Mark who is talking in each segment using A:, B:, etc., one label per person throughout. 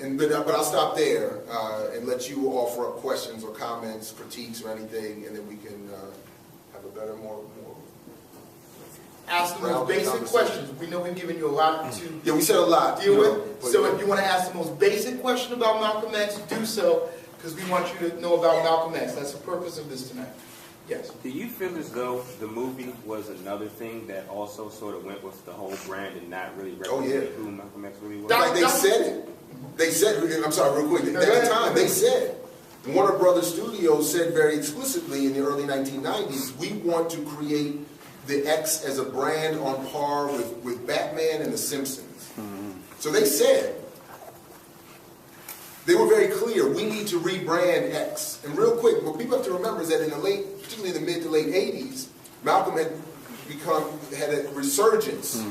A: But I'll stop there and let you offer up questions or comments, critiques, or anything, and then we can have a better, more
B: ask the most basic questions. We know we've given you a lot to
A: we said a lot
B: deal with. So if you want to ask the most basic question about Malcolm X, do so, because we want you to know about Malcolm X. That's the purpose of this tonight. Yes.
C: Do you feel as though the movie was another thing that also sort of went with the whole brand and not really representing who Malcolm X really was?
A: Like they said it. They said, I'm sorry, real quick. At the time, they said, Warner Brothers Studios said very explicitly in the early 1990s, we want to create the X as a brand on par with Batman and The Simpsons. So they said, they were very clear, we need to rebrand X. And real quick, what people have to remember is that in the late, particularly in the mid to late 80s, Malcolm had a resurgence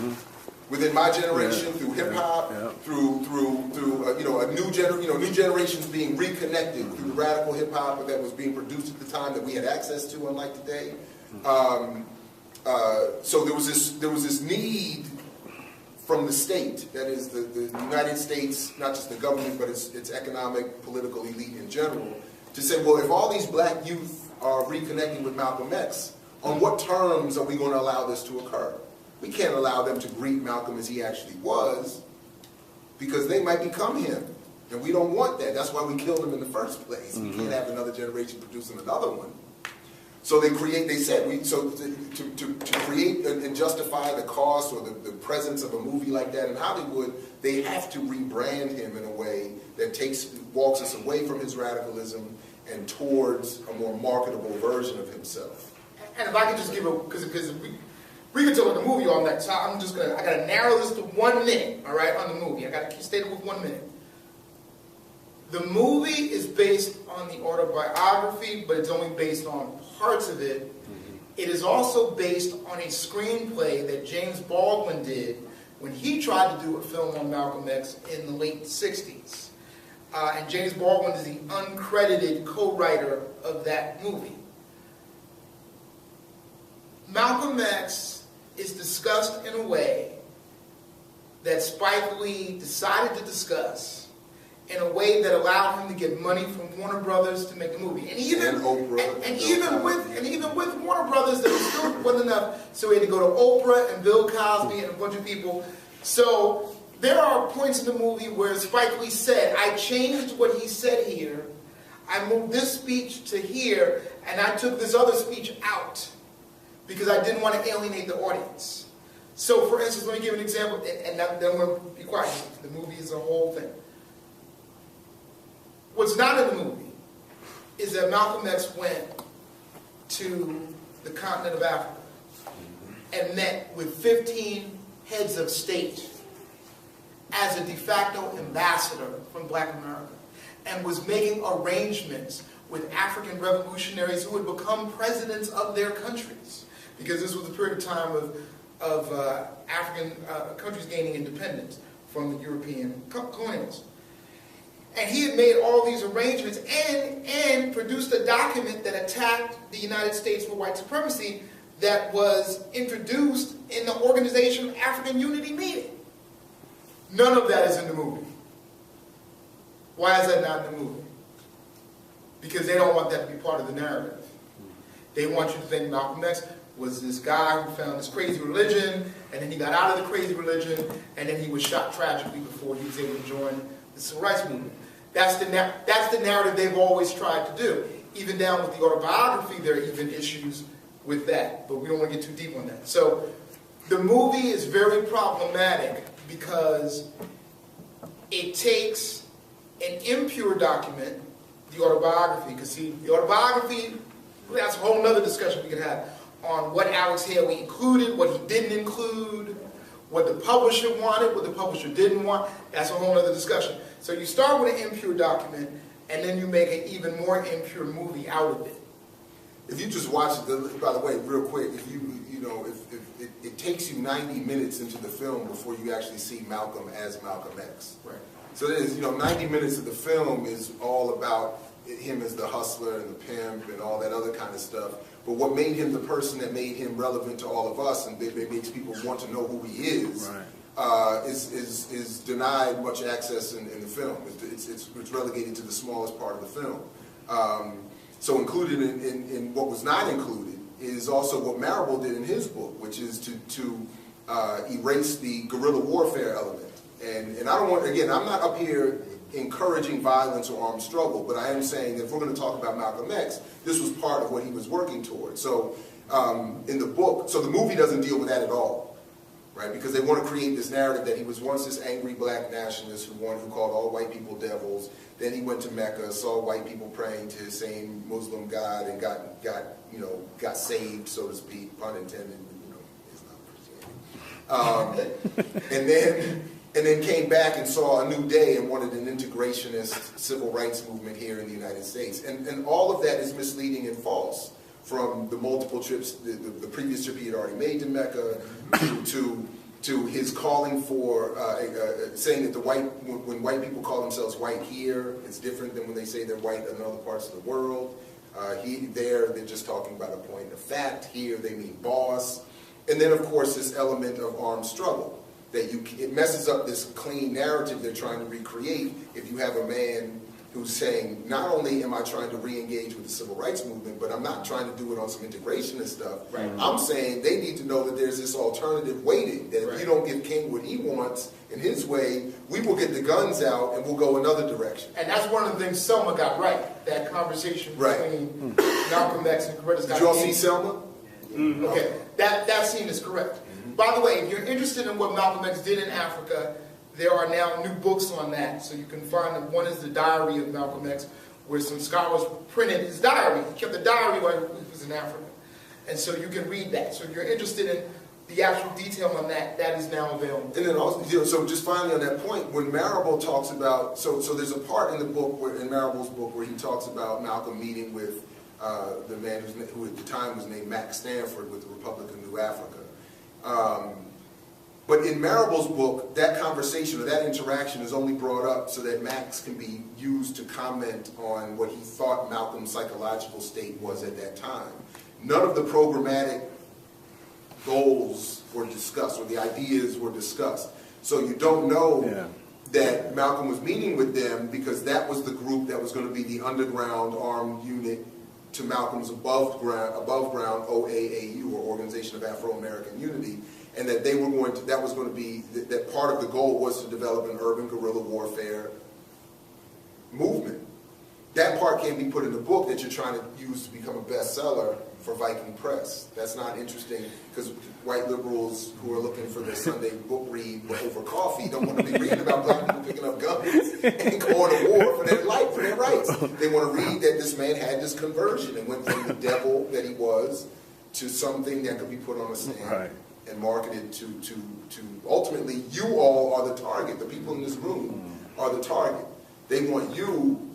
A: within my generation, through hip hop, through new generations being reconnected through the radical hip hop that was being produced at the time that we had access to, unlike today. So there was this need from the state, that is the United States, not just the government, but its economic, political elite in general, to say, well, if all these black youth are reconnecting with Malcolm X, on what terms are we going to allow this to occur? We can't allow them to greet Malcolm as he actually was, because they might become him, and we don't want that. That's why we killed him in the first place. We can't have another generation producing another one. So to create and justify the cost or the presence of a movie like that in Hollywood, they have to rebrand him in a way that walks us away from his radicalism and towards a more marketable version of himself.
B: And if I could just give because we could talk about the movie all night, so I got to narrow this to 1 minute, all right, on the movie. I got to stay with 1 minute. The movie is based on the autobiography, but it's only based on parts of it. It is also based on a screenplay that James Baldwin did when he tried to do a film on Malcolm X in the late 60s. And James Baldwin is the uncredited co-writer of that movie. Malcolm X is discussed in a way that Spike Lee decided to discuss in a way that allowed him to get money from Warner Brothers to make the movie. And even with Warner Brothers, there still wasn't enough, so he had to go to Oprah and Bill Cosby and a bunch of people. So there are points in the movie where Spike Lee said, I changed what he said here, I moved this speech to here, and I took this other speech out because I didn't want to alienate the audience. So for instance, let me give an example, and then I'm going to be quiet. The movie is a whole thing. What's not in the movie is that Malcolm X went to the continent of Africa and met with 15 heads of state as a de facto ambassador from Black America, and was making arrangements with African revolutionaries who would become presidents of their countries, because this was a period of time of African countries gaining independence from the European colonialists. And he had made all these arrangements and produced a document that attacked the United States for white supremacy that was introduced in the Organization African Unity meeting. None of that is in the movie. Why is that not in the movie? Because they don't want that to be part of the narrative. They want you to think Malcolm X was this guy who found this crazy religion, and then he got out of the crazy religion, and then he was shot tragically before he was able to join the civil rights movement. That's the narrative they've always tried to do. Even down with the autobiography, there are even issues with that, but we don't want to get too deep on that. So the movie is very problematic because it takes an impure document, the autobiography, because see, the autobiography, that's a whole other discussion we could have on what Alex Haley included, what he didn't include, what the publisher wanted, what the publisher didn't want. That's a whole other discussion. So you start with an impure document, and then you make an even more impure movie out of it.
A: If you just watch it, by the way, real quick, if it takes you 90 minutes into the film before you actually see Malcolm as Malcolm X.
B: Right.
A: So there's 90 minutes of the film is all about him as the hustler and the pimp and all that other kind of stuff. But what made him the person that made him relevant to all of us and makes people want to know who he is is denied much access in the film. It's relegated to the smallest part of the film. So included in what was not included is also what Marable did in his book, which is to erase the guerrilla warfare element. And I don't want, again, I'm not up here encouraging violence or armed struggle, but I am saying that if we're going to talk about Malcolm X, this was part of what he was working towards. So in the book, so the movie doesn't deal with that at all, right? Because they want to create this narrative that he was once this angry black nationalist who called all white people devils. Then he went to Mecca, saw white people praying to his same Muslim God, and got saved, so to speak, pun intended. Islam, Christianity. And then came back and saw a new day and wanted an integrationist civil rights movement here in the United States. And all of that is misleading and false, from the multiple trips, the previous trip he had already made to Mecca, to his calling for, saying that when white people call themselves white here, it's different than when they say they're white in other parts of the world. They're just talking about a point of fact. Here they mean boss. And then, of course, this element of armed struggle. It messes up this clean narrative they're trying to recreate if you have a man who's saying, not only am I trying to re-engage with the civil rights movement, but I'm not trying to do it on some integrationist stuff. Right. I'm saying they need to know that there's this alternative waiting, that if you don't give King what he wants in his way, we will get the guns out and we'll go another direction.
B: And that's one of the things Selma got right, that conversation between Malcolm X and Coretta Scott.
A: Did you all see Selma?
B: Mm-hmm. Okay, that scene is correct. By the way, if you're interested in what Malcolm X did in Africa, there are now new books on that. So you can find them. One is the Diary of Malcolm X, where some scholars printed his diary. He kept a diary while he was in Africa. And so you can read that. So if you're interested in the actual detail on that, that is now available.
A: And then also, so just finally on that point, when Marable talks about, so there's a part in the book, in Marable's book, where he talks about Malcolm meeting with the man who at the time was named Max Stanford with the Republic of New Africa. But in Marable's book, that conversation or that interaction is only brought up so that Max can be used to comment on what he thought Malcolm's psychological state was at that time. None of the programmatic goals were discussed, or the ideas were discussed. So you don't know that Malcolm was meeting with them, because that was the group that was going to be the underground armed unit to Malcolm's above ground OAAU, or Organization of Afro-American Unity, and that they were going to, that part of the goal was to develop an urban guerrilla warfare movement. That part can't be put in the book that you're trying to use to become a bestseller for Viking Press. That's not interesting, because white liberals who are looking for their Sunday book read over coffee don't want to be reading about black people picking up guns and going to war for their life, for their rights. They want to read that this man had this conversion and went from the devil that he was to something that could be put on a stand and marketed to ultimately, you all are the target. The people in this room are the target. They want you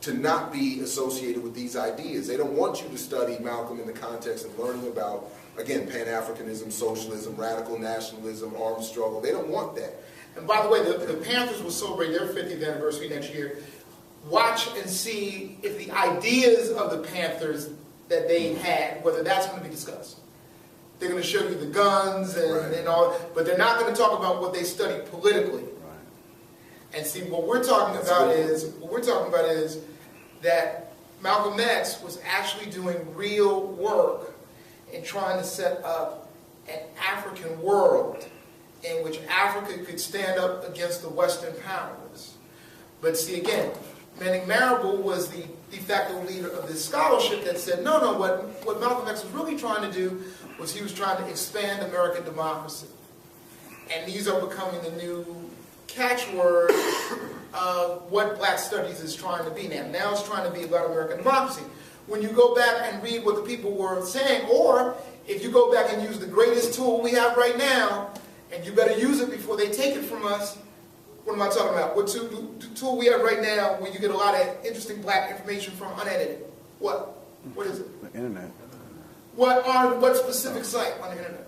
A: to not be associated with these ideas. They don't want you to study Malcolm in the context of learning about, again, Pan-Africanism, socialism, radical nationalism, armed struggle. They don't want that.
B: And by the way, the Panthers will celebrate their 50th anniversary next year. Watch and see if the ideas of the Panthers that they had, whether that's going to be discussed. They're going to show you the guns and all, but they're not going to talk about what they studied politically. And see, what we're talking about is that Malcolm X was actually doing real work in trying to set up an African world in which Africa could stand up against the Western powers. But see, again, Manning Marable was the de facto leader of this scholarship that said, no, what Malcolm X was really trying to do was he was trying to expand American democracy. And these are becoming the new catchword of what black studies is trying to be now. Now it's trying to be about American democracy. When you go back and read what the people were saying, or if you go back and use the greatest tool we have right now, and you better use it before they take it from us, what am I talking about? What tool we have right now where you get a lot of interesting black information from unedited? What? What is it?
D: The internet.
B: What specific site on the internet?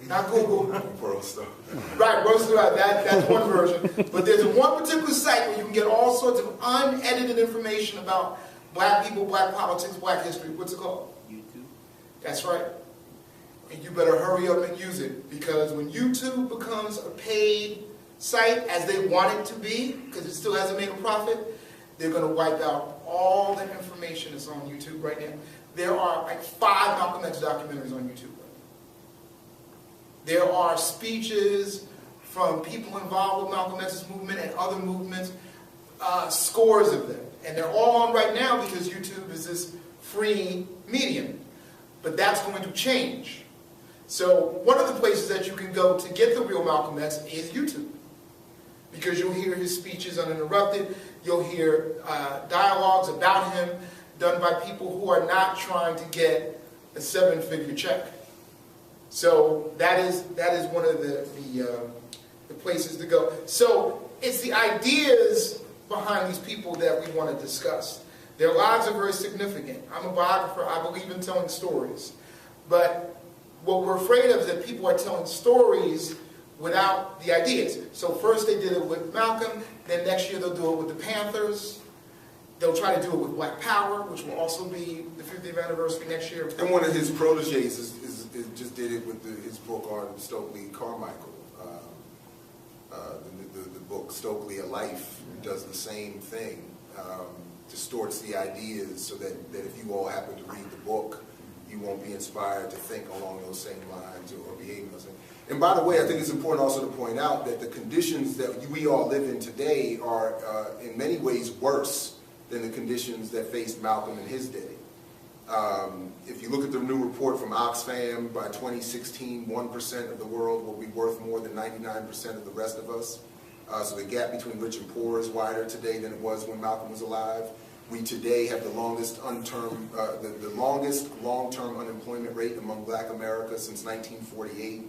B: Not Google.
A: Burroughs.
B: Right, Burroughs, that's one version. But there's one particular site where you can get all sorts of unedited information about black people, black politics, black history. What's it called?
C: YouTube.
B: That's right. and you better hurry up and use it, because when YouTube becomes a paid site, as they want it to be, because it still hasn't made a profit, they're going to wipe out all the information that's on YouTube right now. There are like 5 Malcolm X documentaries on YouTube. There are speeches from people involved with Malcolm X's movement and other movements, scores of them. And they're all on right now because YouTube is this free medium. But that's going to change. So one of the places that you can go to get the real Malcolm X is YouTube. Because you'll hear his speeches uninterrupted. You'll hear dialogues about him done by people who are not trying to get a 7-figure check. So that is one of the places to go. So it's the ideas behind these people that we want to discuss. Their lives are very significant. I'm a biographer. I believe in telling stories. But what we're afraid of is that people are telling stories without the ideas. So first they did it with Malcolm, then next year they'll do it with the Panthers. They'll try to do it with Black Power, which will also be the 50th anniversary next year.
A: And one of his proteges is just did it with his book on Stokely Carmichael. The book Stokely, A Life, does the same thing. Distorts the ideas so that if you all happen to read the book, you won't be inspired to think along those same lines or behave those same. And by the way, I think it's important also to point out that the conditions that we all live in today are in many ways worse than the conditions that faced Malcolm in his day. If you look at the new report from Oxfam, by 2016, 1% of the world will be worth more than 99% of the rest of us. So the gap between rich and poor is wider today than it was when Malcolm was alive. We today have the longest the longest long-term unemployment rate among Black America since 1948.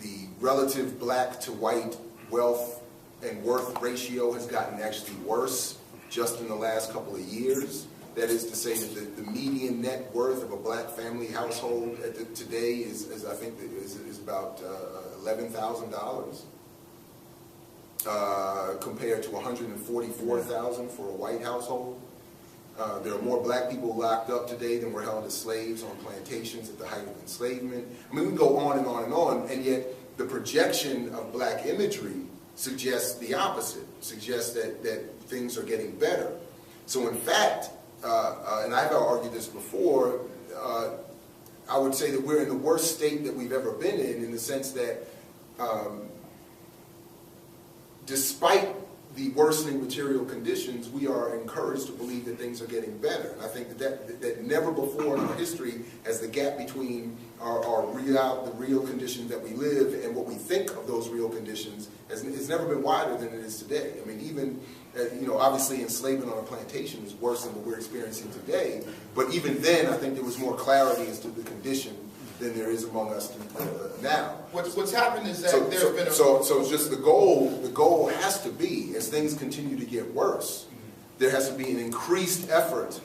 A: The relative Black to white wealth and worth ratio has gotten actually worse just in the last couple of years. That is to say that the median net worth of a Black family household today is I think is about $11,000 compared to $144,000 for a white household. There are more Black people locked up today than were held as slaves on plantations at the height of enslavement. I mean, we can go on and on and on, and yet the projection of Black imagery suggests the opposite, suggests that things are getting better. So in fact, and I've argued this before, I would say that we're in the worst state that we've ever been in the sense that despite the worsening material conditions, we are encouraged to believe that things are getting better. And I think that never before in our history has the gap between the real conditions that we live and what we think of those real conditions has never been wider than it is today. I mean, even, obviously enslavement on a plantation is worse than what we're experiencing today, but even then I think there was more clarity as to the condition than there is among us now.
B: What's happened is that there's been a...
A: So just the goal has to be, as things continue to get worse, there has to be an increased effort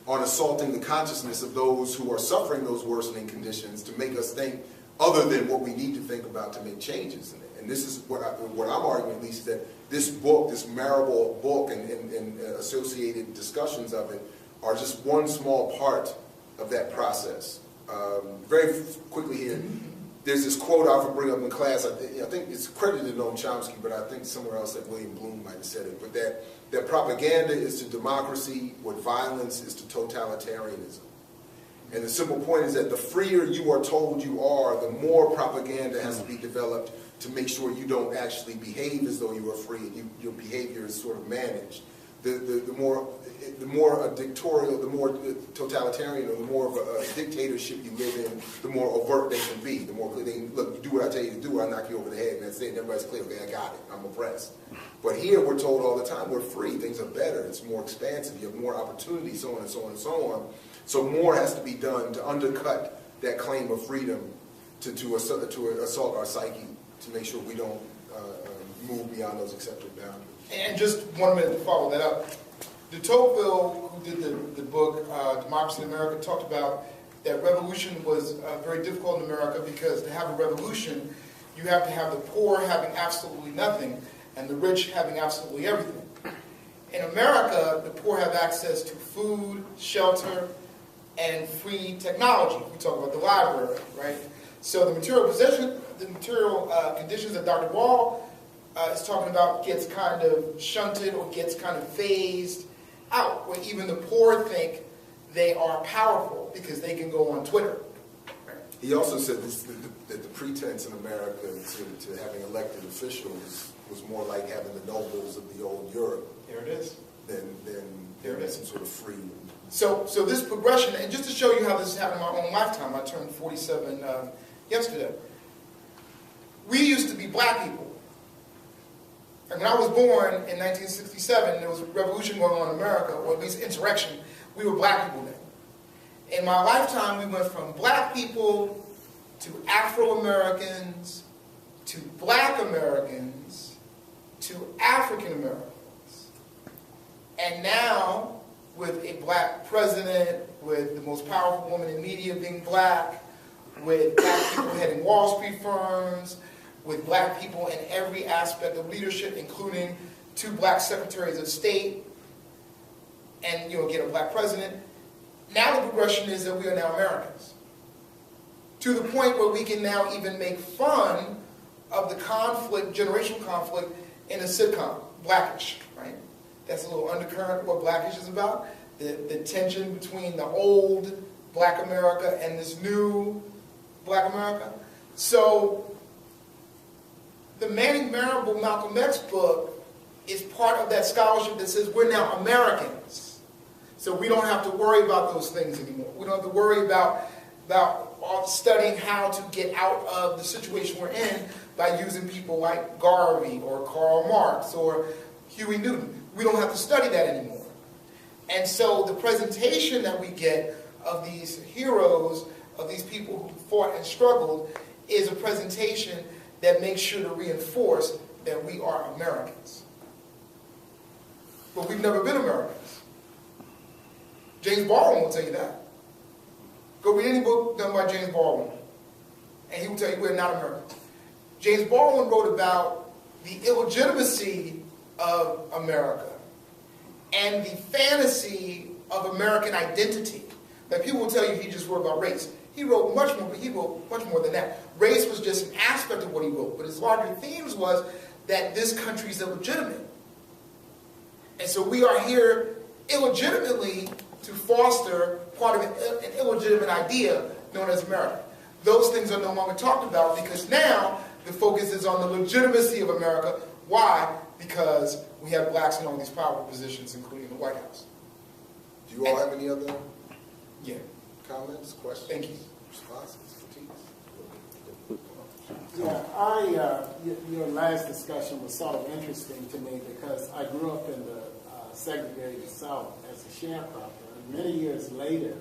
A: on assaulting the consciousness of those who are suffering those worsening conditions to make us think other than what we need to think about to make changes in it. And this is what I'm arguing, at least, that this book, this Marable book and associated discussions of it are just one small part of that process. Very quickly here, there's this quote I often bring up in class. I think it's credited to Noam Chomsky, but I think somewhere else that William Bloom might have said it. But that propaganda is to democracy what violence is to totalitarianism. And the simple point is that the freer you are told you are, the more propaganda has to be developed to make sure you don't actually behave as though you are free and your behavior is sort of managed. The more dictatorial, the more totalitarian, or the more of a dictatorship you live in, the more overt they can be. The more they can, look, you do what I tell you to do, I'll knock you over the head, and that's it. And everybody's clear, okay, I got it, I'm oppressed. But here we're told all the time we're free, things are better, it's more expansive, you have more opportunity, so on and so on and so on. So more has to be done to undercut that claim of freedom, to assault our psyche, to make sure we don't move beyond those accepted boundaries.
B: And just 1 minute to follow that up. De Tocqueville, who did the book Democracy in America, talked about that revolution was very difficult in America because to have a revolution, you have to have the poor having absolutely nothing and the rich having absolutely everything. In America, the poor have access to food, shelter, and free technology. We talk about the library, right? So the material conditions that Dr. Ball is talking about gets kind of shunted or gets kind of phased out, where even the poor think they are powerful because they can go on Twitter.
A: He also said that the pretense in America to having elected officials was more like having the nobles of the old Europe.
B: There it is.
A: Than some sort of free.
B: So this progression, and just to show you how this has happened in my own lifetime, I turned 47 yesterday. We used to be black people. And when I was born in 1967, there was a revolution going on in America, or at least insurrection. We were black people then. In my lifetime, we went from black people to Afro-Americans to black Americans to African Americans. And now, with a black president, with the most powerful woman in media being black, with black people heading Wall Street firms, with black people in every aspect of leadership, including 2 black secretaries of state, and get a black president. Now the progression is that we are now Americans. To the point where we can now even make fun of the conflict, generational conflict, in a sitcom, Blackish, right? That's a little undercurrent of what Blackish is about. The tension between the old black America and this new black America. So the Manning Marable Malcolm X book is part of that scholarship that says we're now Americans. So we don't have to worry about those things anymore. We don't have to worry about studying how to get out of the situation we're in by using people like Garvey or Karl Marx or Huey Newton. We don't have to study that anymore. And so the presentation that we get of these heroes, of these people who fought and struggled, is a presentation that makes sure to reinforce that we are Americans. But we've never been Americans. James Baldwin will tell you that. Go read any book done by James Baldwin, and he will tell you we're not Americans. James Baldwin wrote about the illegitimacy of America and the fantasy of American identity. That people will tell you he just wrote about race. He wrote much more, but he wrote much more than that. Race was just an aspect of what he wrote, but his larger themes was that this country is illegitimate. And so we are here illegitimately to foster part of an illegitimate idea known as America. Those things are no longer talked about because now the focus is on the legitimacy of America. Why? Because we have blacks in all these powerful positions, including the White House.
A: Do you all have any other comments, questions?
B: Thank you.
A: Responses, critiques?
D: Your last discussion was sort of interesting to me because I grew up in the segregated South as a sharecropper. And many years later,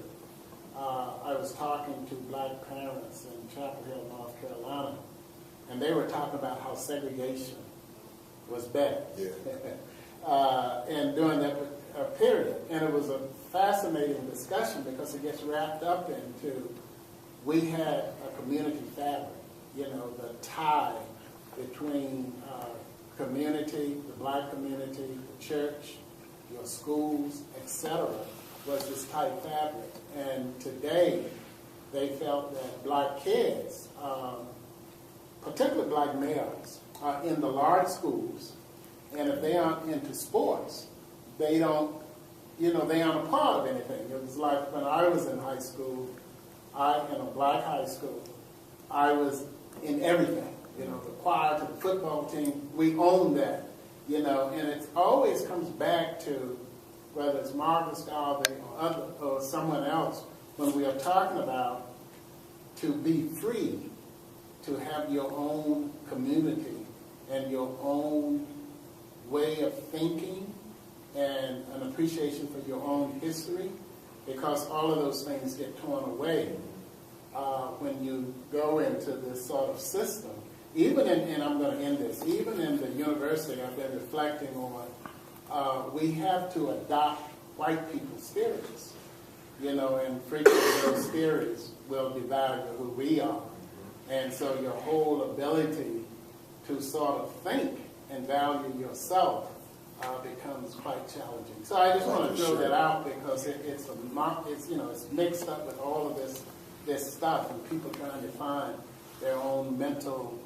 D: I was talking to black parents in Chapel Hill, North Carolina, and they were talking about how segregation was bad.
A: Yeah.
D: And during that period. And it was a fascinating discussion because it gets wrapped up into, we had a community fabric, the tie between community, the black community, the church, your schools, etc., was this tight fabric. And today, they felt that black kids, particularly black males, are in the large schools, and if they aren't into sports, they don't, they aren't a part of anything. It was like when I was in high school, in a black high school, I was in everything. The choir to the football team, we own that. And it always comes back to, whether it's Marcus Garvey or someone else, when we are talking about to be free, to have your own community and your own way of thinking and an appreciation for your own history, because all of those things get torn away when you go into this sort of system. Even and I'm going to end this, even in the university I've been reflecting on, we have to adopt white people's theories, and frequently those theories will devalue who we are. And so your whole ability to sort of think and value yourself becomes quite challenging. So I just want to throw that out because it's mixed up with all of this stuff and people trying to find their own mental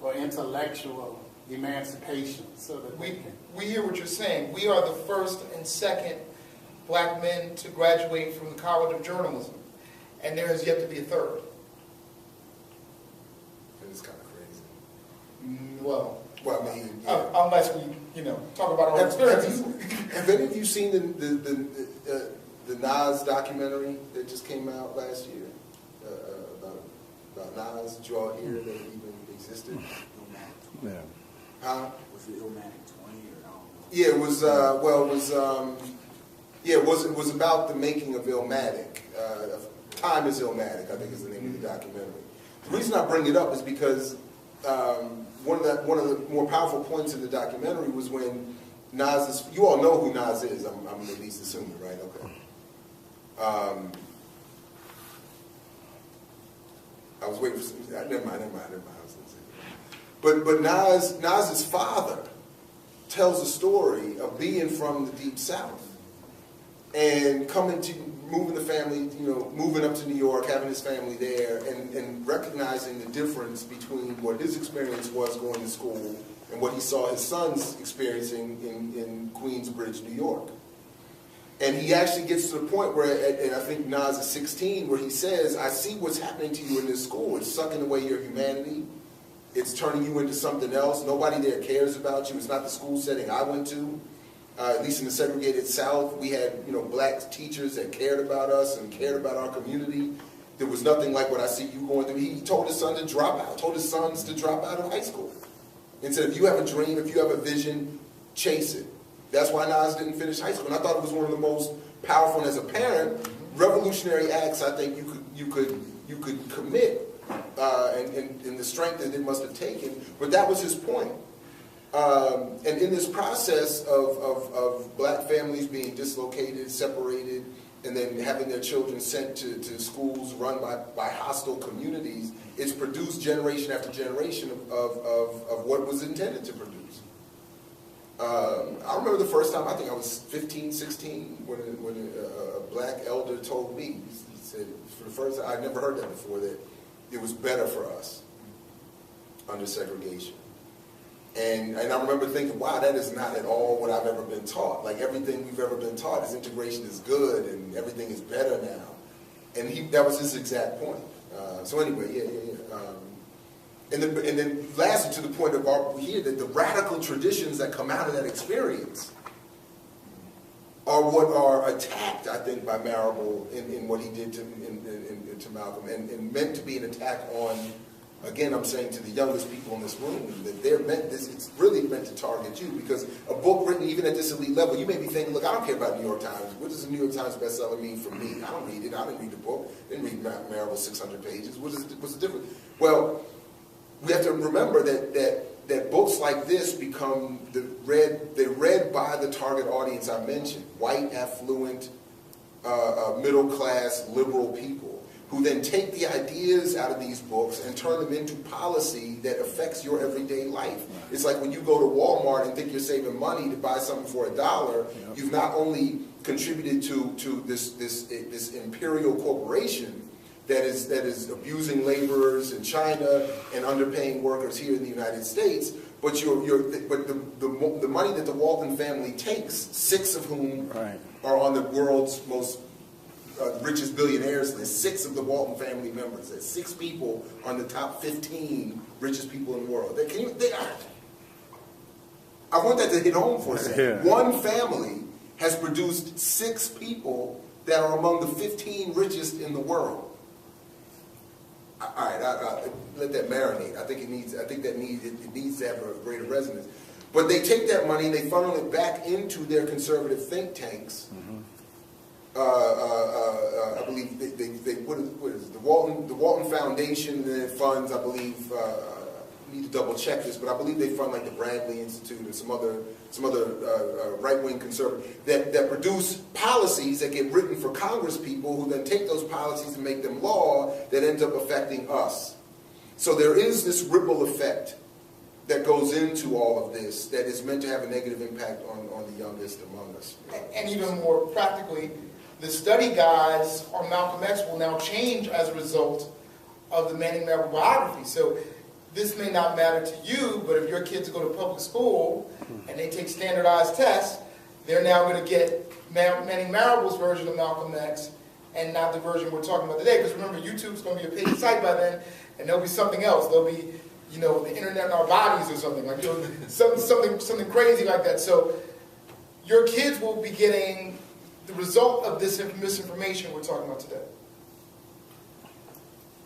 D: or intellectual emancipation so that
B: we hear what you're saying. We are the first and second black men to graduate from the College of Journalism, and there has yet to be a third.
A: It's kind of crazy.
B: Well,
A: I mean, yeah.
B: Unless we, talk about our experiences.
A: Have any of you seen the Nas documentary that just came out last year about Nas? Did you all hear that it even existed?
E: Yeah.
A: Huh?
F: Was it Illmatic 20 or I don't know?
A: Yeah, it was. It was about the making of Illmatic. Time is Illmatic, I think is the name of the documentary. The reason I bring it up is because one of the more powerful points in the documentary was when Nas is. You all know who Nas is. I'm at least assuming, right? Okay. I was waiting for some. Never mind. I was gonna say. But Nas's father tells a story of being from the Deep South and moving the family, moving up to New York, having his family there, and recognizing the difference between what his experience was going to school and what he saw his sons experiencing in Queensbridge, New York. And he actually gets to the point where, and I think Nas is 16, where he says, I see what's happening to you in this school. It's sucking away your humanity. It's turning you into something else. Nobody there cares about you. It's not the school setting I went to. At least in the segregated South, we had black teachers that cared about us and cared about our community. There was nothing like what I see you going through. He told his son to drop out, told his sons to drop out of high school. And said, if you have a dream, if you have a vision, chase it. That's why Nas didn't finish high school. And I thought it was one of the most powerful, and as a parent, revolutionary acts I think you could commit, and the strength that it must have taken. But that was his point. And in this process of black families being dislocated, separated, and then having their children sent to schools run by hostile communities, it's produced generation after generation of what was intended to produce. I remember the first time, I think I was 15, 16, when a black elder told me, he said, for the first time, I'd never heard that before, that it was better for us under segregation. And I remember thinking, wow, that is not at all what I've ever been taught. Like everything we've ever been taught is integration is good and everything is better now. And that was his exact point. So anyway, yeah. And then lastly, to the point of that the radical traditions that come out of that experience are what are attacked, I think, by Marable in what he did to Malcolm, and meant to be an attack on, again, I'm saying to the youngest people in this room, that it's really meant to target you, because a book written even at this elite level, you may be thinking, look, I don't care about New York Times. What does the New York Times bestseller mean for me? I don't read it. I didn't read the book. I didn't read Marable's 600 pages. What's the difference? Well, we have to remember that books like this become they're read by the target audience I mentioned, white, affluent, middle class, liberal people, who then take the ideas out of these books and turn them into policy that affects your everyday life. It's like when you go to Walmart and think you're saving money to buy something for $1, you've not only contributed to this imperial corporation that is abusing laborers in China and underpaying workers here in the United States, but the money that the Walton family takes, 6 of whom are on the world's most richest billionaires list, 6 of the Walton family members. There's 6 people on the top 15 richest people in the world. They aren't. I want that to hit home for a second. Yeah. One family has produced 6 people that are among the 15 richest in the world. All right, I'll let that marinate. I think it needs to have a greater resonance. But they take that money and they funnel it back into their conservative think tanks. I believe what is it? The Walton Foundation funds, I believe, need to double check this, but I believe they fund like the Bradley Institute and some other right-wing conservative that produce policies that get written for Congress people, who then take those policies and make them law that ends up affecting us. So there is this ripple effect that goes into all of this that is meant to have a negative impact on the youngest among us.
B: And even more practically, the study guides on Malcolm X will now change as a result of the Manning Marable biography. So this may not matter to you, but if your kids go to public school and they take standardized tests, they're now going to get Manning Marable's version of Malcolm X and not the version we're talking about today. Because remember, YouTube's going to be a paid site by then, and there'll be something else. There'll be, you know, the internet in our bodies or something, like, you know, something crazy like that. So your kids will be getting the result of this misinformation we're talking about today.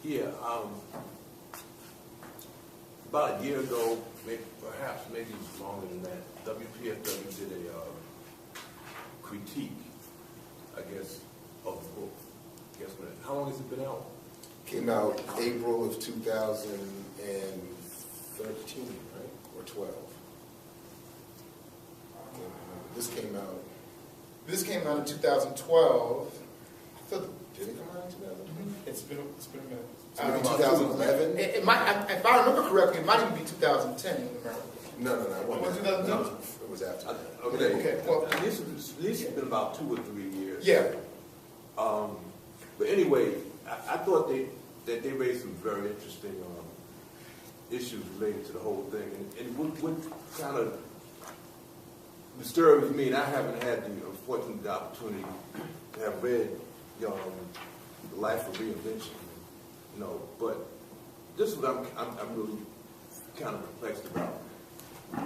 E: Yeah, about a year ago, maybe longer than that, WPFW did a critique, I guess, of the book. How long has it been out?
A: Came out April of 2013, right? Or 12. This came out.
B: This came out in 2012. I thought,
A: Did it come out in 2012?
B: it's been a minute.
A: So maybe 2011?
B: It might, if I remember correctly, it might even be 2010 in America.
A: No. It wasn't.
B: 2010?
A: No, it was after.
B: Okay, well,
E: At least it's been about 2 or 3 years.
B: yeah.
E: But anyway, I thought that they raised some very interesting issues related to the whole thing. And what kind of disturbs me, and I haven't had the unfortunate opportunity to have read The Life of Reinvention, you know, but this is what I'm really kind of perplexed about.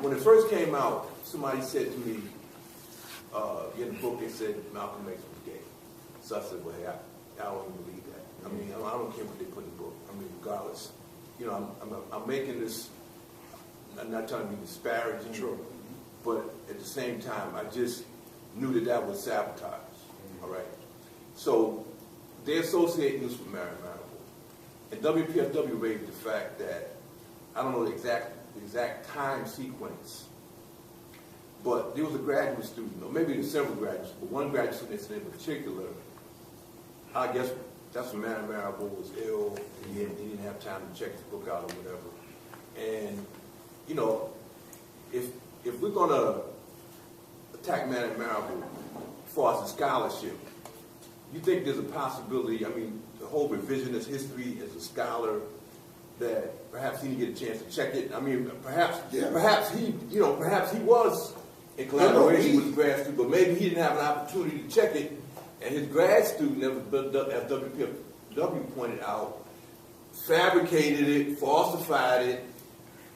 E: When it first came out, somebody said to me, in the book, they said Malcolm X was gay. So I said, well, hey, I don't even believe that. I mean, I don't care what they put in the book. I mean, regardless, you know, I'm making this, I'm not trying to be disparaging,
A: Sure.
E: but at the same time, I just knew that was sabotage, all right? So they associate this with Mary Marable. And WPFW raised the fact that, I don't know the exact time sequence, but there was a graduate student, or maybe there were several graduates, but one graduate student in particular, I guess that's when Mary Marable was ill, and he didn't have time to check his book out or whatever. And, you know, if we're going to attack Mary Marable as far as the scholarship, you think there's a possibility, I mean, the whole revisionist history as a scholar, that perhaps he didn't get a chance to check it? I mean, perhaps he was in collaboration with the grad student, but maybe he didn't have an opportunity to check it, and his grad student, as WPFW pointed out, fabricated it, falsified it,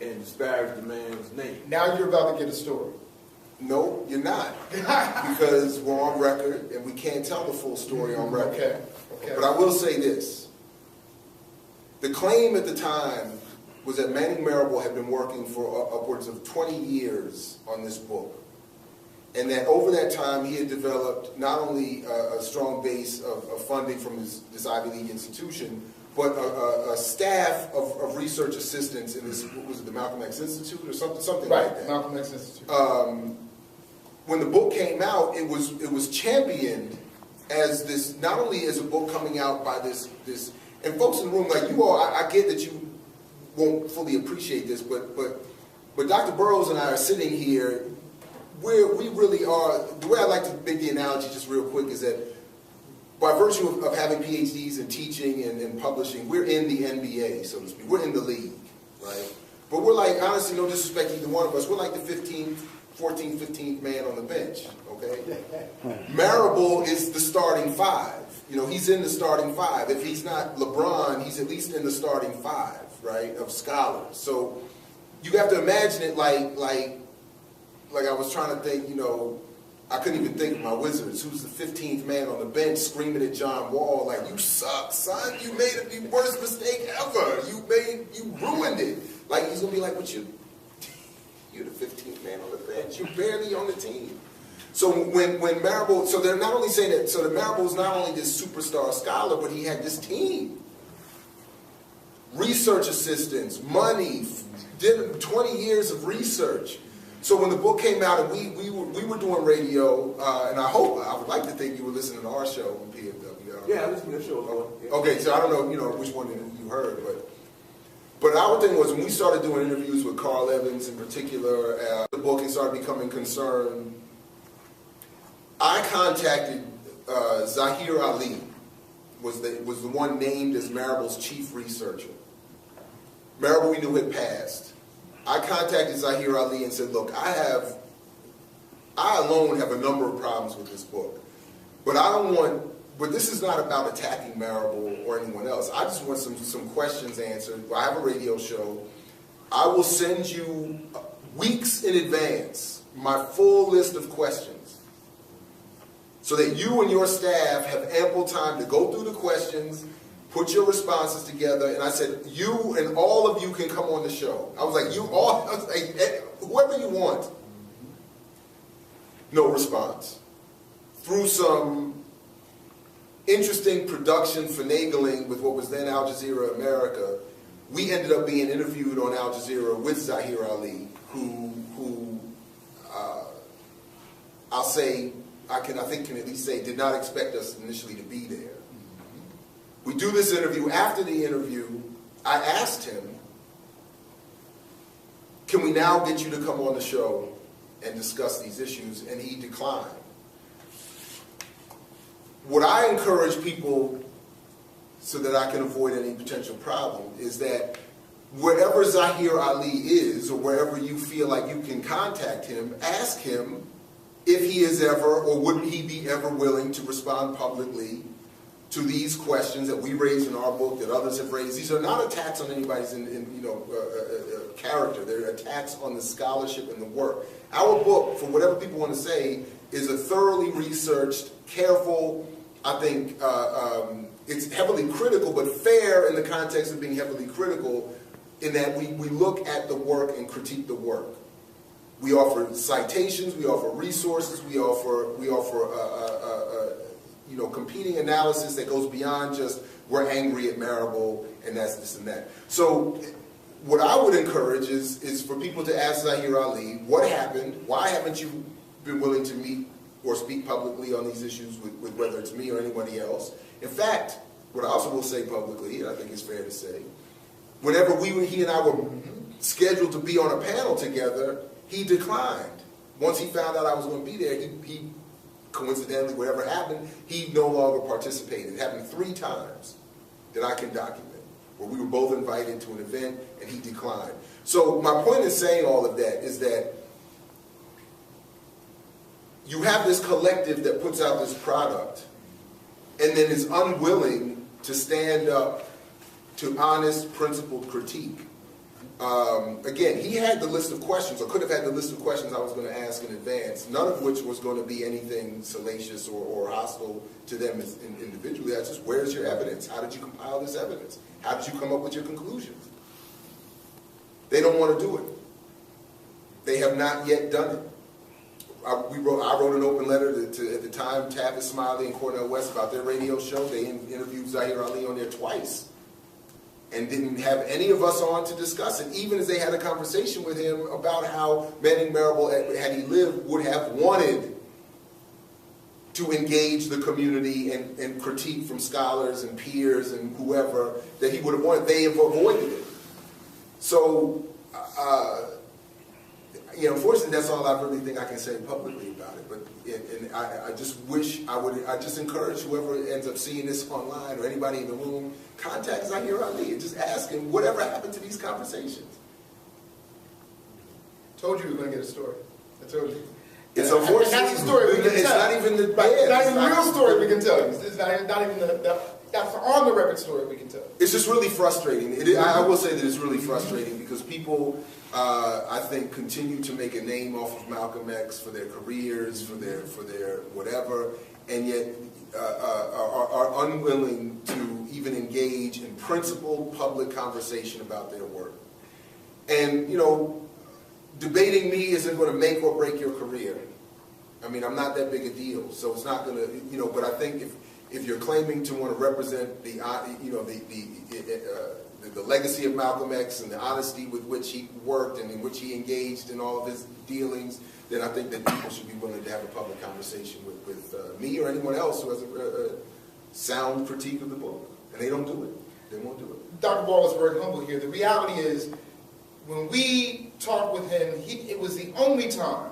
E: and disparaged the man's name.
B: Now you're about to get a story.
A: No, you're not. Because we're on record, and we can't tell the full story on record.
B: Okay.
A: But I will say this. The claim at the time was that Manning Marable had been working for upwards of 20 years on this book. And that over that time, he had developed not only a strong base of funding from this Ivy League institution, but a staff of research assistants in this, what was it, the Malcolm X Institute or something
B: Right,
A: like that.
B: Malcolm X Institute.
A: When the book came out, it was championed as this, not only as a book coming out by this, and folks in the room, like you all, I get that you won't fully appreciate this, but Dr. Burroughs and I are sitting here where we really are. The way I like to make the analogy just real quick is that by virtue of having PhDs in teaching and publishing, we're in the NBA, so to speak. We're in the league, right? But we're like, honestly, no disrespect to either one of us, we're like the 14th, 15th man on the bench, okay? Marable is the starting 5. You know, he's in the starting 5. If he's not LeBron, he's at least in the starting 5, right, of scholars. So you have to imagine it like I was trying to think, you know, I couldn't even think of my Wizards. Who's the 15th man on the bench screaming at John Wall like, you suck, son. You made the worst mistake ever. You ruined it. Like, he's going to be like, what you? You're the 15th man on the bench. You're barely on the team. So when Marable, so they're not only saying that, so the Marable's not only this superstar scholar, but he had this team. Research assistants, money, did 20 years of research. So when the book came out and we were doing radio, and I would like to think you were listening to our show on PFW.
E: Yeah, I listened to the show.
A: Okay, so I don't know, which one you heard, but But our thing was when we started doing interviews with Carl Evans in particular, the book and started becoming concerned, I contacted Zahir Ali, was the one named as Marable's chief researcher. Marable we knew had passed. I contacted Zahir Ali and said, look, I alone have a number of problems with this book, but but this is not about attacking Marable or anyone else. I just want some questions answered. I have a radio show. I will send you weeks in advance my full list of questions so that you and your staff have ample time to go through the questions, put your responses together. And I said, you and all of you can come on the show. I was like, whoever you want. No response. Through some interesting production finagling with what was then Al Jazeera America, we ended up being interviewed on Al Jazeera with Zahir Ali, who I'll say, I think can at least say, did not expect us initially to be there. We do this interview. After the interview, I asked him, can we now get you to come on the show and discuss these issues? And he declined. What I encourage people, so that I can avoid any potential problem, is that wherever Zahir Ali is, or wherever you feel like you can contact him, ask him if he is ever, or would he be ever willing to respond publicly to these questions that we raised in our book, that others have raised. These are not attacks on anybody's character. They're attacks on the scholarship and the work. Our book, for whatever people want to say, is a thoroughly researched, careful, I think it's heavily critical, but fair in the context of being heavily critical, in that we look at the work and critique the work. We offer citations, we offer resources, we offer competing analysis that goes beyond just we're angry at Marable and that's this and that. So what I would encourage is for people to ask Zahir Ali, what happened? Why haven't you been willing to meet or speak publicly on these issues with whether it's me or anybody else? In fact, what I also will say publicly, and I think it's fair to say, whenever he and I were scheduled to be on a panel together, he declined. Once he found out I was going to be there, he coincidentally, whatever happened, he no longer participated. It happened 3 times that I can document, where we were both invited to an event and he declined. So my point in saying all of that is that you have this collective that puts out this product and then is unwilling to stand up to honest, principled critique. Again, he had the list of questions, or could have had the list of questions I was going to ask in advance, none of which was going to be anything salacious or hostile to them individually. That's just, where's your evidence? How did you compile this evidence? How did you come up with your conclusions? They don't want to do it. They have not yet done it. I wrote an open letter to at the time, Tavis Smiley and Cornel West about their radio show. They interviewed Zahir Ali on there twice and didn't have any of us on to discuss it, even as they had a conversation with him about how Manning Marable, had he lived, would have wanted to engage the community and critique from scholars and peers and whoever that he would have wanted. They have avoided it. So, unfortunately, that's all I really think I can say publicly about it. But I just wish I just encourage whoever ends up seeing this online or anybody in the room, contact Zahir Ali and just ask him whatever happened to these conversations.
B: Told you we were going to get a story. I told you.
A: It's unfortunate.
B: That's the story we can tell.
A: It's not even the
B: It's not even the real story we can tell you. It's not even that's on the record story we can tell.
A: It's just really frustrating. I will say that it's really frustrating because people, I think, continue to make a name off of Malcolm X for their careers, for their whatever, and yet are unwilling to even engage in principled public conversation about their work. And debating me isn't going to make or break your career. I mean, I'm not that big a deal, so it's not going to, but I think if you're claiming to want to represent the legacy of Malcolm X and the honesty with which he worked and in which he engaged in all of his dealings, then I think that people should be willing to have a public conversation with me or anyone else who has a sound critique of the book, and they don't do it. They won't do it.
B: Dr. Ball is very humble here. The reality is, when we talked with him, it was the only time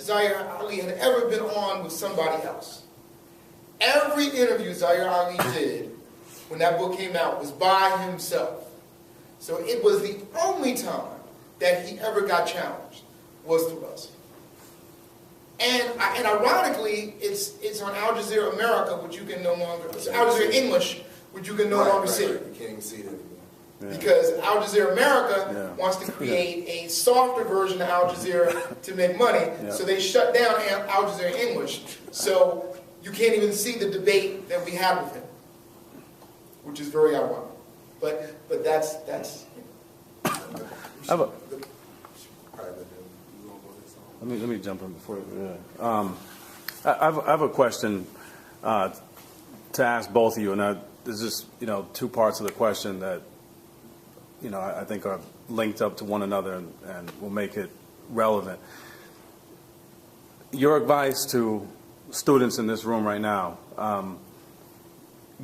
B: Zaire Ali had ever been on with somebody else. Every interview Zaire Ali did when that book came out was by himself. So it was the only time that he ever got challenged was through us. And ironically, it's on Al Jazeera America, which you can no longer, it's Al Jazeera English, which you can no longer see.
A: You can't even see it anymore.
G: Yeah.
B: Because Al Jazeera America wants to create a softer version of Al Jazeera to make money, so they shut down Al Jazeera English. So you can't even see the debate that we had with him, which is very ironic. But that's.
G: Let me jump in before. I have a question to ask both of you, and there's just two parts of the question that I think are linked up to one another and will make it relevant. Your advice to students in this room right now,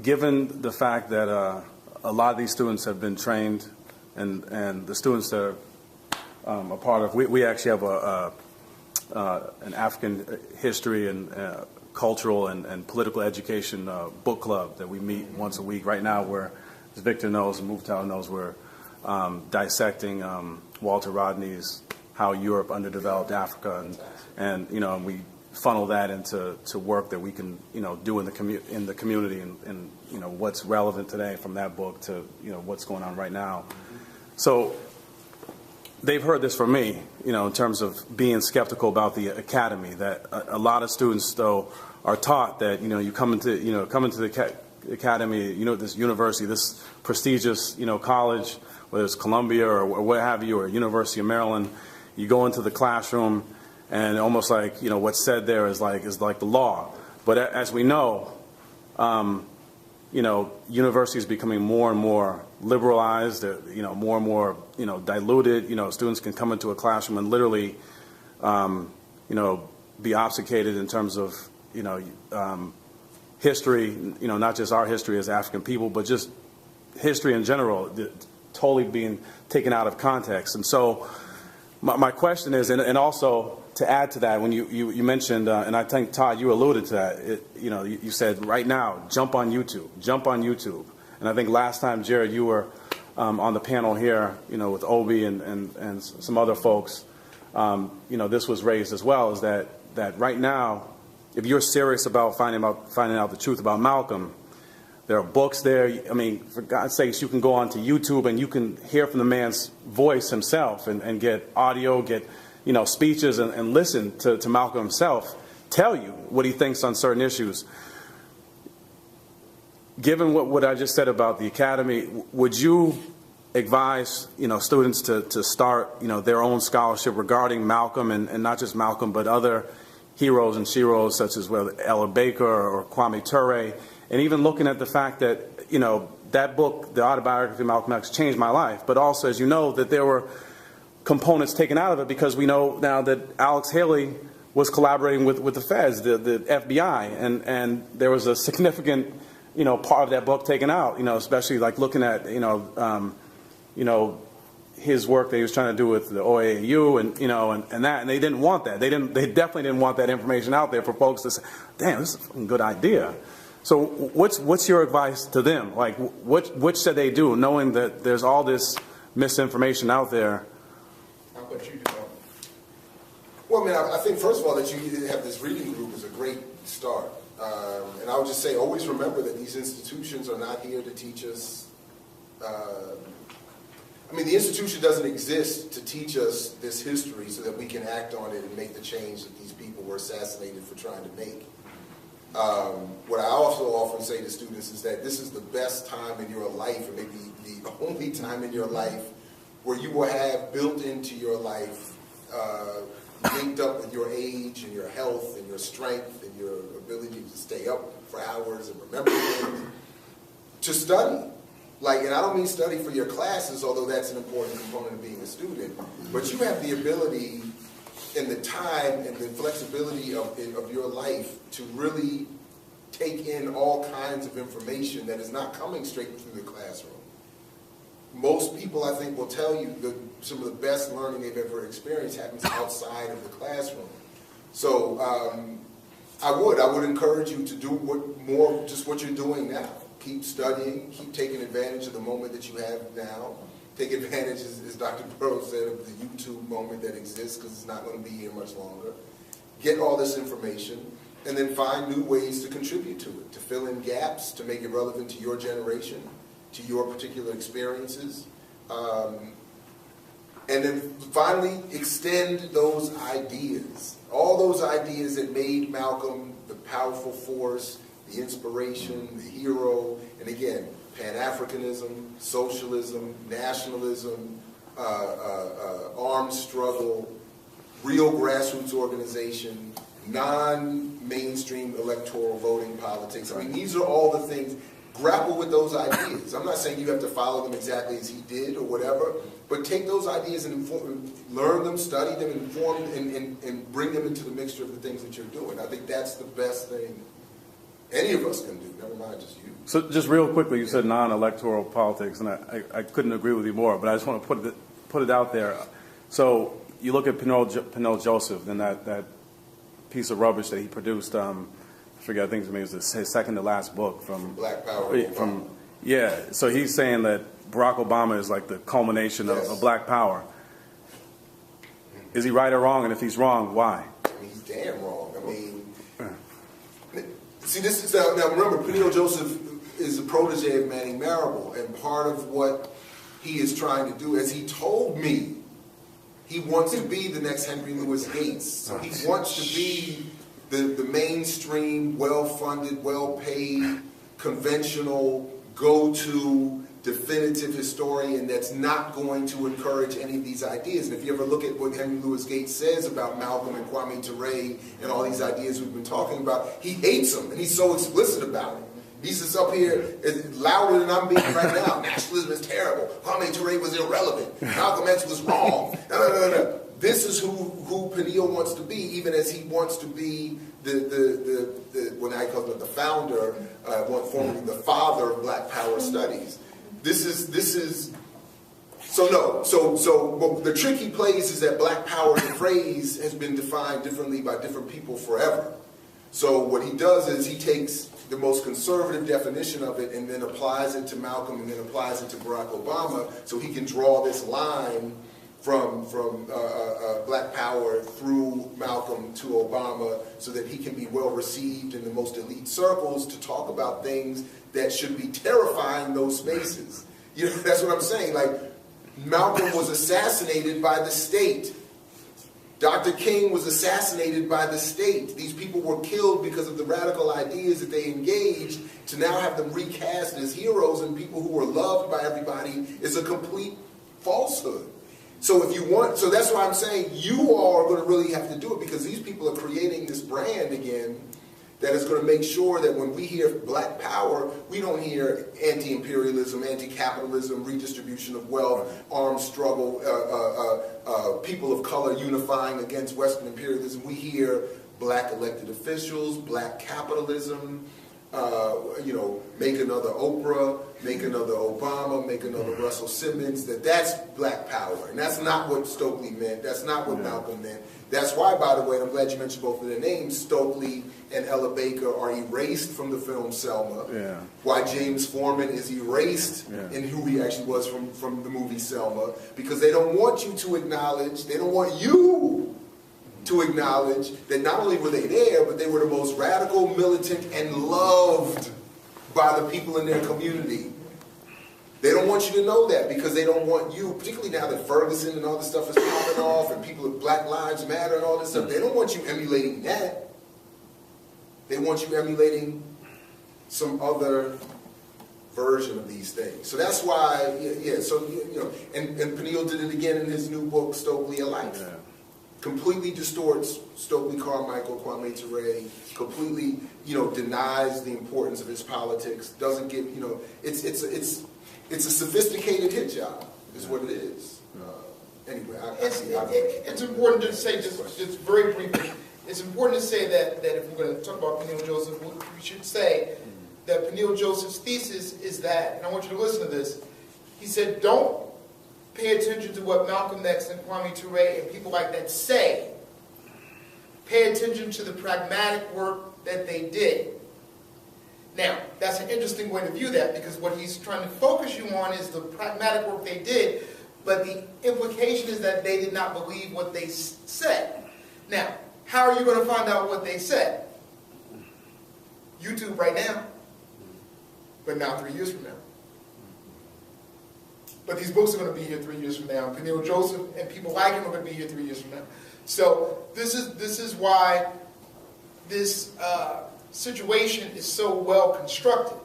G: given the fact that a lot of these students have been trained, and the students that are a part of, we actually have an African history and cultural and political education book club that we meet once a week. Right now, as Victor knows and Mukhtar knows, we're dissecting Walter Rodney's How Europe Underdeveloped Africa, and we funnel that into work that we can do in the community and what's relevant today from that book to what's going on right now. So they've heard this from me, in terms of being skeptical about the academy. That a lot of students though are taught that you come into the academy, this university, this prestigious college, whether it's Columbia or what have you, or University of Maryland. You go into the classroom, and almost like what's said there is like the law. But as we know, university is becoming more and more liberalized. More and more diluted. Students can come into a classroom and literally, be obfuscated in terms of history. Not just our history as African people, but just history in general, totally being taken out of context. And so, my question is, and also to add to that, when you mentioned, and I think Todd, you alluded to that. You said right now, jump on YouTube. And I think last time, Jared, you were on the panel here, with Obi and some other folks. This was raised as well, is that right now, if you're serious about finding out the truth about Malcolm, there are books there. I mean, for God's sakes, you can go onto YouTube and you can hear from the man's voice himself and get audio, get speeches, and listen to Malcolm himself tell you what he thinks on certain issues. Given what I just said about the academy, would you advise students to start their own scholarship regarding Malcolm, and not just Malcolm but other heroes and sheroes such as Ella Baker or Kwame Ture, and even looking at the fact that that book, the autobiography of Malcolm X, changed my life, but also, as you know, that there were components taken out of it because we know now that Alex Haley was collaborating with the feds, the FBI, and there was a significant part of that book taken out, especially like looking at his work that he was trying to do with the OAU and that, and they didn't want that. They definitely didn't want that information out there for folks to say, damn, this is a good idea. So what's your advice to them? Like, what should they do, knowing that there's all this misinformation out there?
B: How about you, Devon?
A: Well, I mean, I think first of all that you have this reading group is a great start. And I would just say, always remember that these institutions are not here to teach us. I mean, the institution doesn't exist to teach us this history so that we can act on it and make the change that these people were assassinated for trying to make. What I also often say to students is that this is the best time in your life, or maybe the only time in your life, where you will have built into your life, linked up with your age and your health and your strength and your ability to stay up for hours and remember things, to study. Like, and I don't mean study for your classes, although that's an important component of being a student, but you have the ability and the time and the flexibility of your life to really take in all kinds of information that is not coming straight through the classroom. Most people, I think, will tell you that some of the best learning they've ever experienced happens outside of the classroom. So I would encourage you to do what you're doing now. Keep studying, keep taking advantage of the moment that you have now. Take advantage, as Dr. Burroughs said, of the YouTube moment that exists, because it's not going to be here much longer. Get all this information, and then find new ways to contribute to it, to fill in gaps, to make it relevant to your generation, to your particular experiences. And then finally, extend those ideas. All those ideas that made Malcolm the powerful force, the inspiration, the hero, and again, Pan-Africanism, socialism, nationalism, armed struggle, real grassroots organization, non-mainstream electoral voting politics. I mean, these are all the things. Grapple with those ideas. I'm not saying you have to follow them exactly as he did or whatever, but take those ideas and learn them, study them, inform, and bring them into the mixture of the things that you're doing. I think that's the best thing any of us can do, never mind just you.
G: So just real quickly, you said non-electoral politics, and I couldn't agree with you more, but I just want to put it out there. So you look at Penel Joseph and that piece of rubbish that he produced, I forget, I think it was his second to last book from
A: Black Power.
G: Yeah, so he's saying that Barack Obama is like the culmination of Black Power. Is he right or wrong? And if he's wrong, why?
A: I mean, he's damn wrong. I mean, see, this is now remember, Penel Joseph is a protege of Manning Marable, and part of what he is trying to do, as he told me, he wants to be the next Henry Louis Gates. So he wants to be the mainstream, well-funded, well-paid, conventional, go-to, definitive historian that's not going to encourage any of these ideas. And if you ever look at what Henry Louis Gates says about Malcolm and Kwame Ture and all these ideas we've been talking about, he hates them, and he's so explicit about it. He's just up here louder than I'm being right now. Nationalism is terrible. Kwame Ture was irrelevant. Malcolm X was wrong. No. This is who Penel wants to be, even as he wants to be when I call him the founder, formerly the father of Black Power studies. This is so the trick he plays is that Black Power, the phrase, has been defined differently by different people forever. So what he does is he takes the most conservative definition of it and then applies it to Malcolm and then applies it to Barack Obama, so he can draw this line from Black Power through Malcolm to Obama, so that he can be well received in the most elite circles to talk about things that should be terrifying those spaces. You know, that's what I'm saying. Like, Malcolm was assassinated by the state. Dr. King was assassinated by the state. These people were killed because of the radical ideas that they engaged. To now have them recast as heroes and people who were loved by everybody is a complete falsehood. So that's why I'm saying you all are going to really have to do it, because these people are creating this brand again that is going to make sure that when we hear Black Power, we don't hear anti-imperialism, anti-capitalism, redistribution of wealth, armed struggle, people of color unifying against Western imperialism. We hear Black elected officials, Black capitalism, make another Oprah, make another Obama, make another Russell Simmons. That's Black Power. And that's not what Stokely meant. That's not what Malcolm meant. That's why, by the way, and I'm glad you mentioned both of their names, Stokely and Ella Baker are erased from the film Selma. Yeah. Why James Foreman is erased in who he actually was from the movie Selma. Because they don't want you to acknowledge, they don't want you to acknowledge that not only were they there, but they were the most radical, militant, and loved by the people in their community. They don't want you to know that, because they don't want you, particularly now that Ferguson and all this stuff is popping off and people with Black Lives Matter and all this stuff, they don't want you emulating that. They want you emulating some other version of these things. So that's why, and Penel did it again in his new book, Stokely Alike. Yeah. Completely distorts Stokely Carmichael, Kwame Ture, completely, denies the importance of his politics, doesn't give, it's a sophisticated hit job, is what it is. Anyway,
B: it's important to say, just very briefly, it's important to say that if we're going to talk about Peniel Joseph, we should say that Peniel Joseph's thesis is that, and I want you to listen to this, he said, don't pay attention to what Malcolm X and Kwame Ture and people like that say. Pay attention to the pragmatic work that they did. Now, that's an interesting way to view that, because what he's trying to focus you on is the pragmatic work they did, but the implication is that they did not believe what they said. Now, how are you going to find out what they said? YouTube right now, but not 3 years from now. But these books are going to be here 3 years from now. Peniel Joseph and people like him are going to be here 3 years from now. So this is why this situation is so well constructed.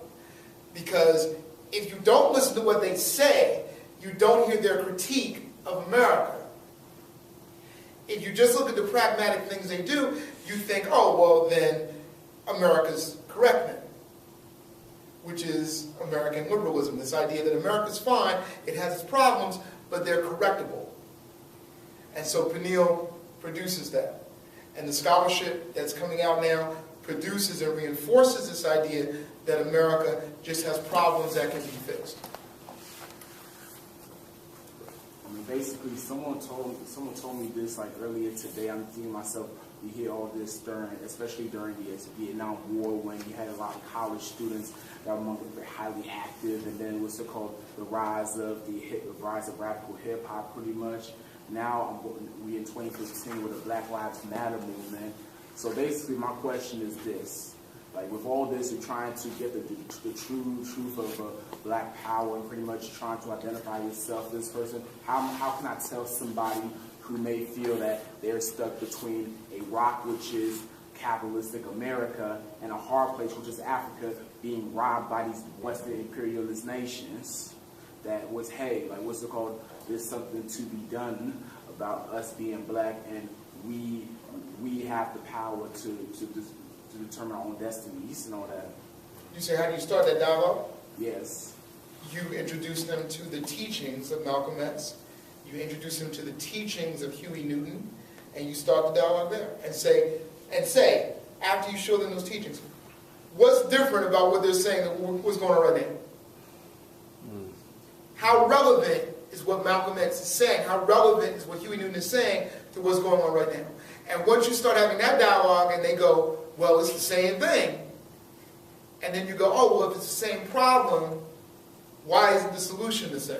B: Because if you don't listen to what they say, you don't hear their critique of America. If you just look at the pragmatic things they do, you think, oh, well, then America's correct then, which is American liberalism, this idea that America's fine, it has its problems, but they're correctable. And so Peniel produces that. And the scholarship that's coming out now produces and reinforces this idea that America just has problems that can be fixed.
F: I mean, basically, someone told me this like earlier today. I'm thinking to myself, we hear all this especially during the Vietnam War, when you had a lot of college students that were very highly active, and then what's it called, the rise of radical hip hop, pretty much. Now we in 2015 with the Black Lives Matter movement. So basically, my question is this: like with all this, you're trying to get the truth of black power, and pretty much trying to identify yourself as this person. How can I tell somebody who may feel that they're stuck between a rock, which is capitalistic America, and a hard place, which is Africa, being robbed by these Western imperialist nations, that was, hey, like what's it called, there's something to be done about us being black, and we have the power to determine our own destinies and all that.
B: You say, how do you start that dialogue?
F: Yes.
B: You introduce them to the teachings of Malcolm X. You introduce them to the teachings of Huey Newton, and you start the dialogue there. And say, after you show them those teachings, what's different about what they're saying than what's going on right now? How relevant is what Malcolm X is saying? How relevant is what Huey Newton is saying to what's going on right now? And once you start having that dialogue and they go, well, it's the same thing. And then you go, oh, well, if it's the same problem, why isn't the solution the same?